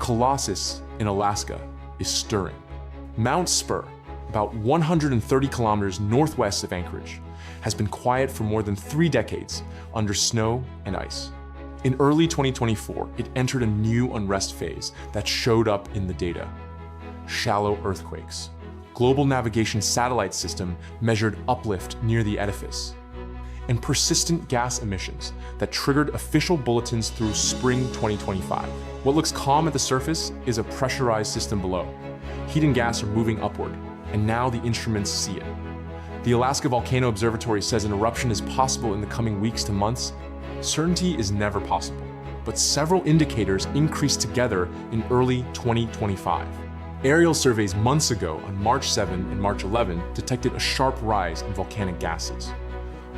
colossus in Alaska is stirring. Mount Spurr, about 130 kilometers northwest of Anchorage, has been quiet for more than 3 decades under snow and ice. In early 2024, it entered a new unrest phase that showed up in the data: shallow earthquakes. Global Navigation Satellite System measured uplift near the edifice, and persistent gas emissions that triggered official bulletins through spring 2025. What looks calm at the surface is a pressurized system below. Heat and gas are moving upward, and now the instruments see it. The Alaska Volcano Observatory says an eruption is possible in the coming weeks to months. Certainty is never possible, but several indicators increased together in early 2025. Aerial surveys months ago on March 7 and March 11 detected a sharp rise in volcanic gases.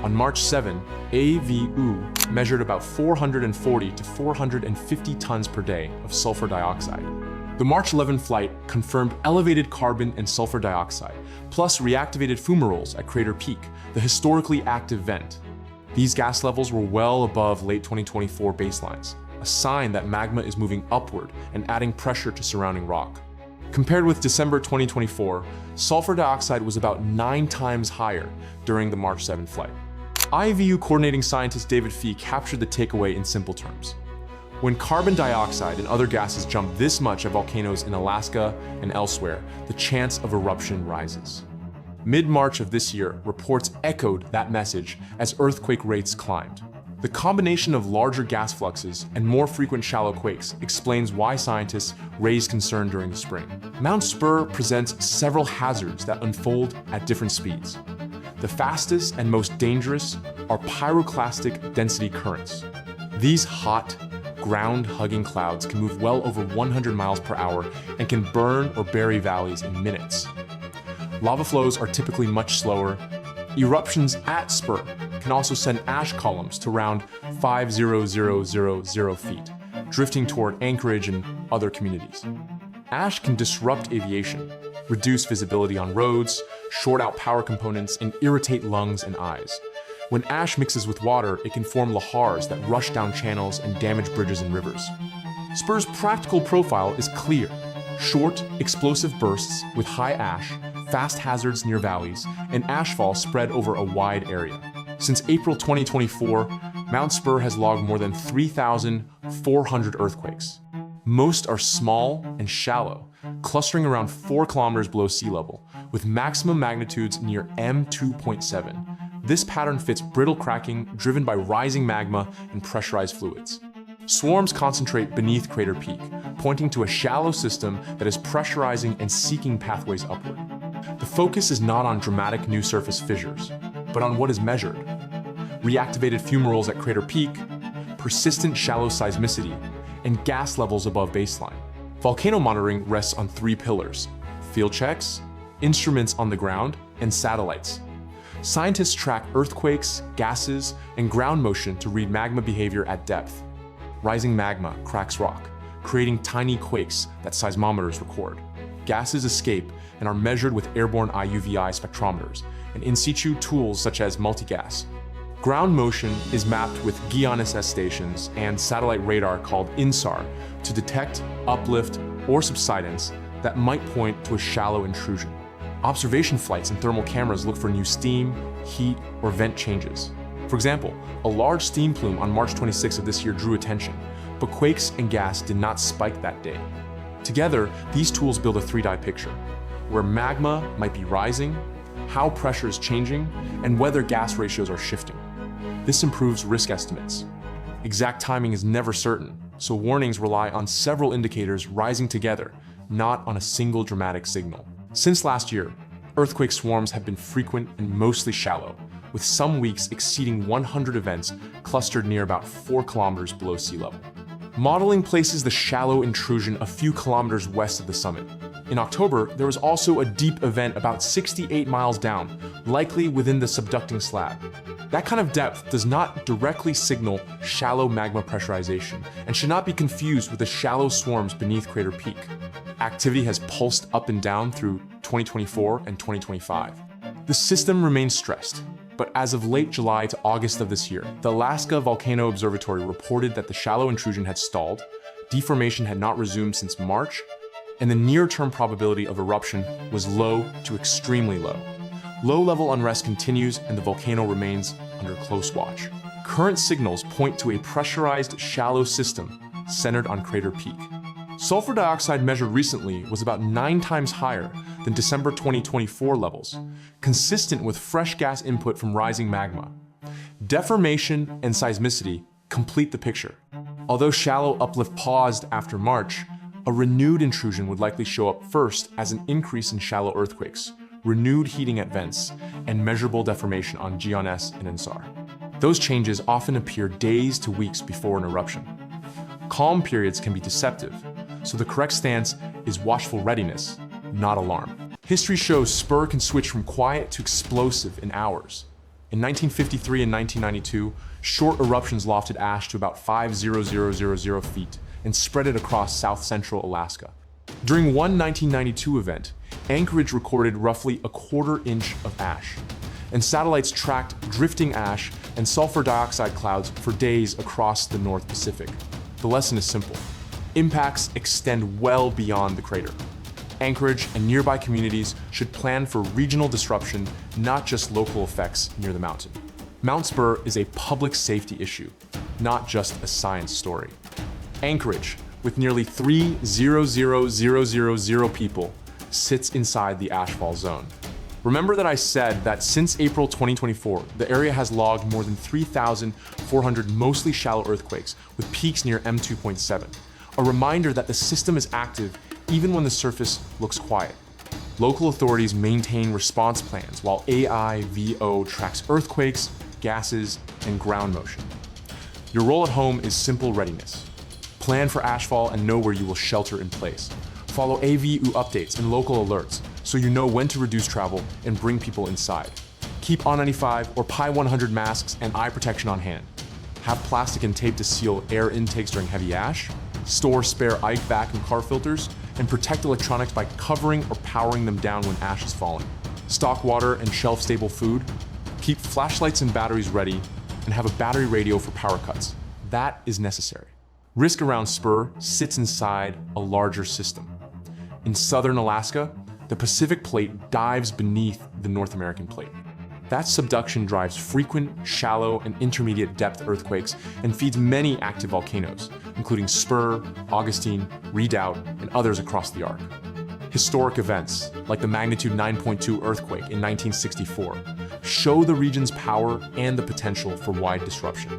On March 7, AVU measured about 440 to 450 tons per day of sulfur dioxide. The March 11 flight confirmed elevated carbon and sulfur dioxide, plus reactivated fumaroles at Crater Peak, the historically active vent. These gas levels were well above late 2024 baselines, a sign that magma is moving upward and adding pressure to surrounding rock. Compared with December 2024, sulfur dioxide was about 9 times higher during the March 7 flight. IVU coordinating scientist David Fee captured the takeaway in simple terms. When carbon dioxide and other gases jump this much at volcanoes in Alaska and elsewhere, the chance of eruption rises. Mid-March of this year, reports echoed that message as earthquake rates climbed. The combination of larger gas fluxes and more frequent shallow quakes explains why scientists raised concern during the spring. Mount Spurr presents several hazards that unfold at different speeds. The fastest and most dangerous are pyroclastic density currents. These hot, ground-hugging clouds can move well over 100 miles per hour and can burn or bury valleys in minutes. Lava flows are typically much slower. Eruptions at Spurr can also send ash columns to around 5,000 feet, drifting toward Anchorage and other communities. Ash can disrupt aviation, reduce visibility on roads, short out power components, and irritate lungs and eyes. When ash mixes with water, it can form lahars that rush down channels and damage bridges and rivers. Spurr's practical profile is clear: short, explosive bursts with high ash, fast hazards near valleys, and ashfall spread over a wide area. Since April 2024, Mount Spurr has logged more than 3,400 earthquakes. Most are small and shallow, clustering around 4 kilometers below sea level, with maximum magnitudes near M2.7. This pattern fits brittle cracking driven by rising magma and pressurized fluids. Swarms concentrate beneath Crater Peak, pointing to a shallow system that is pressurizing and seeking pathways upward. The focus is not on dramatic new surface fissures, but on what is measured: reactivated fumaroles at Crater Peak, persistent shallow seismicity, and gas levels above baseline. Volcano monitoring rests on 3 pillars: field checks, instruments on the ground, and satellites. Scientists track earthquakes, gases, and ground motion to read magma behavior at depth. Rising magma cracks rock, creating tiny quakes that seismometers record. Gases escape and are measured with airborne IUVI spectrometers and in situ tools such as multigas. Ground motion is mapped with GeoRevealed stations and satellite radar called INSAR to detect uplift or subsidence that might point to a shallow intrusion. Observation flights and thermal cameras look for new steam, heat, or vent changes. For example, a large steam plume on March 26 of this year drew attention, but quakes and gas did not spike that day. Together, these tools build a 3D picture, where magma might be rising, how pressure is changing, and whether gas ratios are shifting. This improves risk estimates. Exact timing is never certain, so warnings rely on several indicators rising together, not on a single dramatic signal. Since last year, earthquake swarms have been frequent and mostly shallow, with some weeks exceeding 100 events clustered near about 4 kilometers below sea level. Modeling places the shallow intrusion a few kilometers west of the summit. In October, there was also a deep event about 68 miles down, likely within the subducting slab. That kind of depth does not directly signal shallow magma pressurization and should not be confused with the shallow swarms beneath Crater Peak. Activity has pulsed up and down through 2024 and 2025. The system remains stressed, but as of late July to August of this year, the Alaska Volcano Observatory reported that the shallow intrusion had stalled, deformation had not resumed since March, and the near-term probability of eruption was low to extremely low. Low-level unrest continues and the volcano remains under close watch. Current signals point to a pressurized, shallow system centered on Crater Peak. Sulfur dioxide measured recently was about 9 times higher than December 2024 levels, consistent with fresh gas input from rising magma. Deformation and seismicity complete the picture. Although shallow uplift paused after March, a renewed intrusion would likely show up first as an increase in shallow earthquakes, renewed heating at vents, and measurable deformation on GeoRevealed and INSAR. Those changes often appear days to weeks before an eruption. Calm periods can be deceptive, so the correct stance is watchful readiness, not alarm. History shows Spurr can switch from quiet to explosive in hours. In 1953 and 1992, short eruptions lofted ash to about 5,000 feet and spread it across south-central Alaska. During one 1992 event, Anchorage recorded roughly a quarter-inch of ash, and satellites tracked drifting ash and sulfur dioxide clouds for days across the North Pacific. The lesson is simple. Impacts extend well beyond the crater. Anchorage and nearby communities should plan for regional disruption, not just local effects near the mountain. Mount Spurr is a public safety issue, not just a science story. Anchorage, with nearly 3,000,000 people, sits inside the ashfall zone. Remember that I said that since April 2024, the area has logged more than 3,400 mostly shallow earthquakes with peaks near M2.7. A reminder that the system is active even when the surface looks quiet. Local authorities maintain response plans while AIVO tracks earthquakes, gases, and ground motion. Your role at home is simple readiness. Plan for ashfall and know where you will shelter in place. Follow AVU updates and local alerts so you know when to reduce travel and bring people inside. Keep On95 or Pi 100 masks and eye protection on hand. Have plastic and tape to seal air intakes during heavy ash. Store spare Ike vacuum car filters and protect electronics by covering or powering them down when ash is falling. Stock water and shelf-stable food. Keep flashlights and batteries ready and have a battery radio for power cuts. That is necessary. Risk around Spurr sits inside a larger system. In southern Alaska, the Pacific Plate dives beneath the North American Plate. That subduction drives frequent, shallow, and intermediate depth earthquakes and feeds many active volcanoes, including Spurr, Augustine, Redoubt, and others across the arc. Historic events, like the magnitude 9.2 earthquake in 1964, show the region's power and the potential for wide disruption.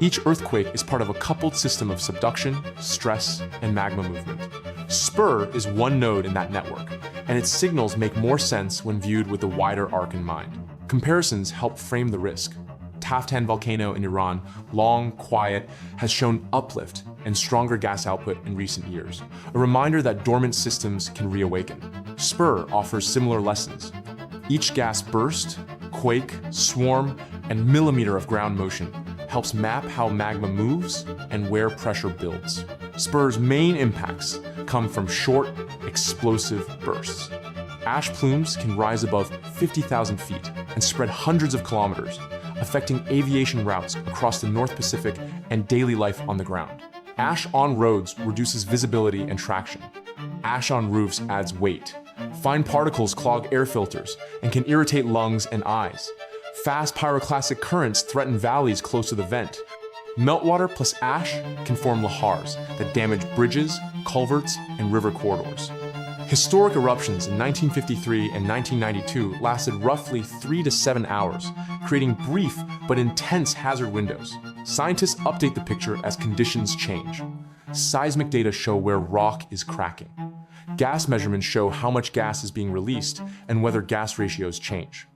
Each earthquake is part of a coupled system of subduction, stress, and magma movement. Spurr is one node in that network, and its signals make more sense when viewed with the wider arc in mind. Comparisons help frame the risk. Taftan volcano in Iran, long, quiet, has shown uplift and stronger gas output in recent years, a reminder that dormant systems can reawaken. Spurr offers similar lessons. Each gas burst, quake, swarm, and millimeter of ground motion helps map how magma moves and where pressure builds. Spurr's main impacts come from short, explosive bursts. Ash plumes can rise above 50,000 feet and spread hundreds of kilometers, affecting aviation routes across the North Pacific and daily life on the ground. Ash on roads reduces visibility and traction. Ash on roofs adds weight. Fine particles clog air filters and can irritate lungs and eyes. Fast pyroclastic currents threaten valleys close to the vent. Meltwater plus ash can form lahars that damage bridges, culverts, and river corridors. Historic eruptions in 1953 and 1992 lasted roughly 3 to 7 hours, creating brief but intense hazard windows. Scientists update the picture as conditions change. Seismic data show where rock is cracking. Gas measurements show how much gas is being released and whether gas ratios change.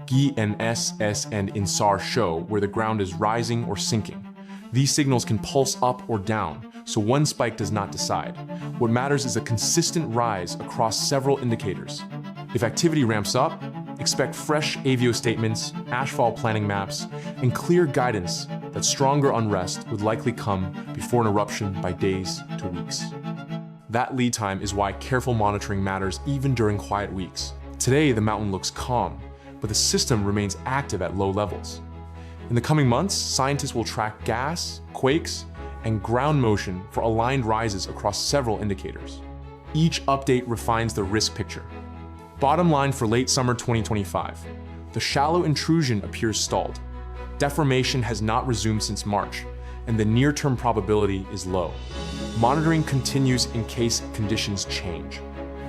GNSS and INSAR show where the ground is rising or sinking. These signals can pulse up or down, so one spike does not decide. What matters is a consistent rise across several indicators. If activity ramps up, expect fresh AVO statements, ashfall planning maps, and clear guidance that stronger unrest would likely come before an eruption by days to weeks. That lead time is why careful monitoring matters even during quiet weeks. Today, the mountain looks calm, but the system remains active at low levels. In the coming months, scientists will track gas, quakes, and ground motion for aligned rises across several indicators. Each update refines the risk picture. Bottom line for late summer 2025. The shallow intrusion appears stalled. Deformation has not resumed since March, and the near-term probability is low. Monitoring continues in case conditions change.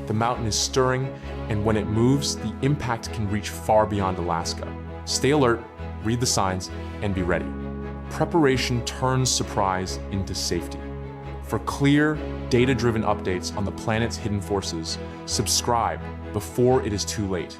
The mountain is stirring, and when it moves, the impact can reach far beyond Alaska. Stay alert, read the signs, and be ready. Preparation turns surprise into safety. For clear, data-driven updates on the planet's hidden forces, subscribe before it is too late.